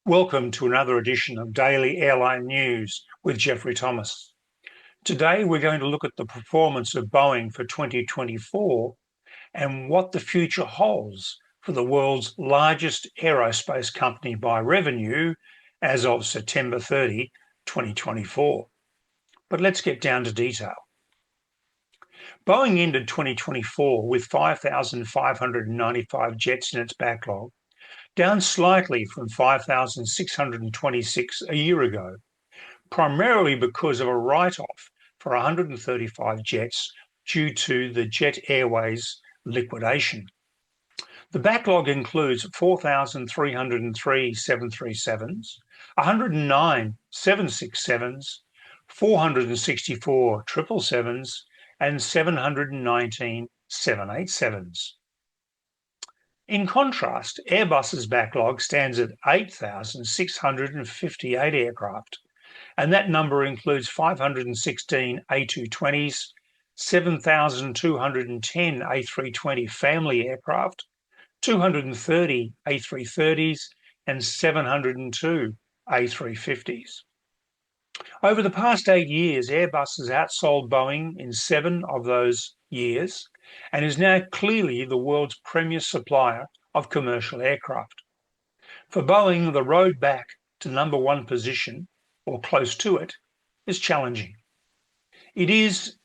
Welcome to another edition of Daily Airline News with Jeffrey Thomas. Today we're going to look at the performance of Boeing for 2024 and what the future holds for the world's largest aerospace company by revenue as of September 30, 2024. But let's get down to detail. Boeing ended 2024 with 5,595 jets in its backlog, down slightly from 5,626 a year ago, primarily because of a write-off for 135 jets due to the Jet Airways liquidation. The backlog includes 4,303 737s, 109 767s, 464 777s, and 719 787s. In contrast, Airbus's backlog stands at 8,658 aircraft, and that number includes 516 A220s, 7,210 A320 family aircraft, 230 A330s, and 702 A350s. Over the past 8 years, Airbus has outsold Boeing in 7 of those years and is now clearly the world's premier supplier of commercial aircraft. For Boeing, the road back to number one position, or close to it, is challenging. It is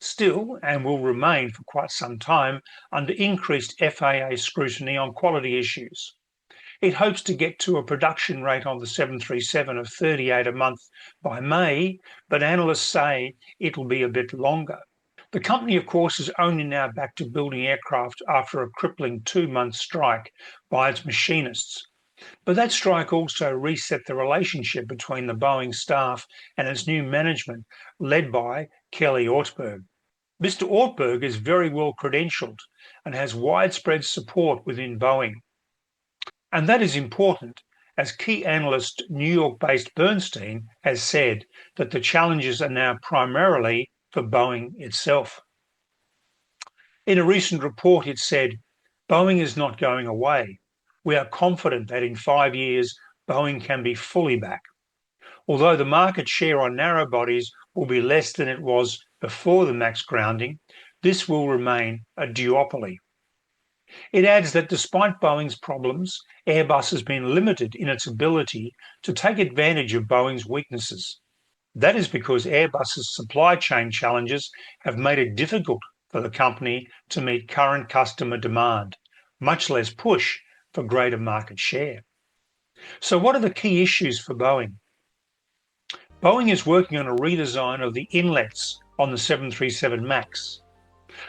still, and will remain for quite some time, under increased FAA scrutiny on quality issues. It hopes to get to a production rate on the 737 of 38 a month by May, but analysts say it'll be a bit longer. The company, of course, is only now back to building aircraft after a crippling 2-month strike by its machinists. But that strike also reset the relationship between the Boeing staff and its new management, led by Kelly Ortberg. Mr. Ortberg is very well credentialed and has widespread support within Boeing. And that is important, as key analyst New York-based Bernstein has said that the challenges are now primarily for Boeing itself. In a recent report, it said, "Boeing is not going away. We are confident that in 5 years, Boeing can be fully back. Although the market share on narrow bodies will be less than it was before the MAX grounding, this will remain a duopoly." It adds that despite Boeing's problems, Airbus has been limited in its ability to take advantage of Boeing's weaknesses. That is because Airbus's supply chain challenges have made it difficult for the company to meet current customer demand, much less push for greater market share. So what are the key issues for Boeing? Boeing is working on a redesign of the inlets on the 737 MAX.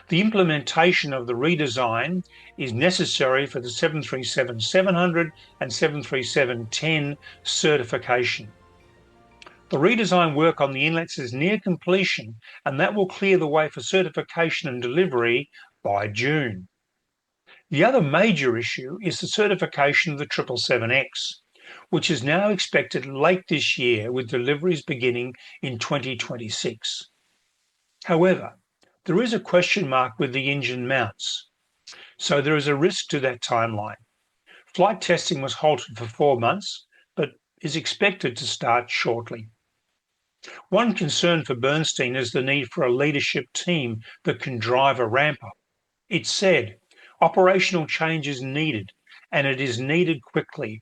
The implementation of the redesign is necessary for the 737-700 and 737-10 certification. The redesign work on the inlets is near completion, and that will clear the way for certification and delivery by June. The other major issue is the certification of the 777X, which is now expected late this year with deliveries beginning in 2026. However, there is a question mark with the engine mounts, so there is a risk to that timeline. Flight testing was halted for 4 months, but is expected to start shortly. One concern for Bernstein is the need for a leadership team that can drive a ramp-up. It said, operational change is needed, and it is needed quickly.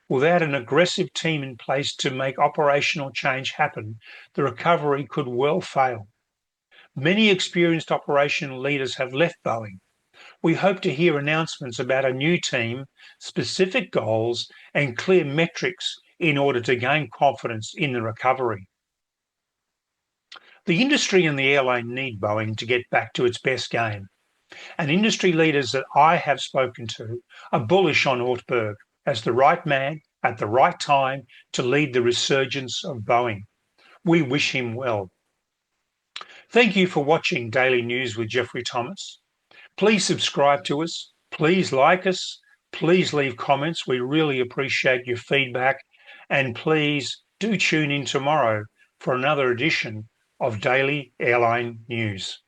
Without an aggressive team in place to make operational change happen, the recovery could well fail. Many experienced operational leaders have left Boeing. We hope to hear announcements about a new team, specific goals, and clear metrics in order to gain confidence in the recovery. The industry and the airline need Boeing to get back to its best game, and industry leaders that I have spoken to are bullish on Ortberg as the right man at the right time to lead the resurgence of Boeing. We wish him well. Thank you for watching Daily News with Jeffrey Thomas. Please subscribe to us. Please like us. Please leave comments. We really appreciate your feedback. And please do tune in tomorrow for another edition of Daily Airline News.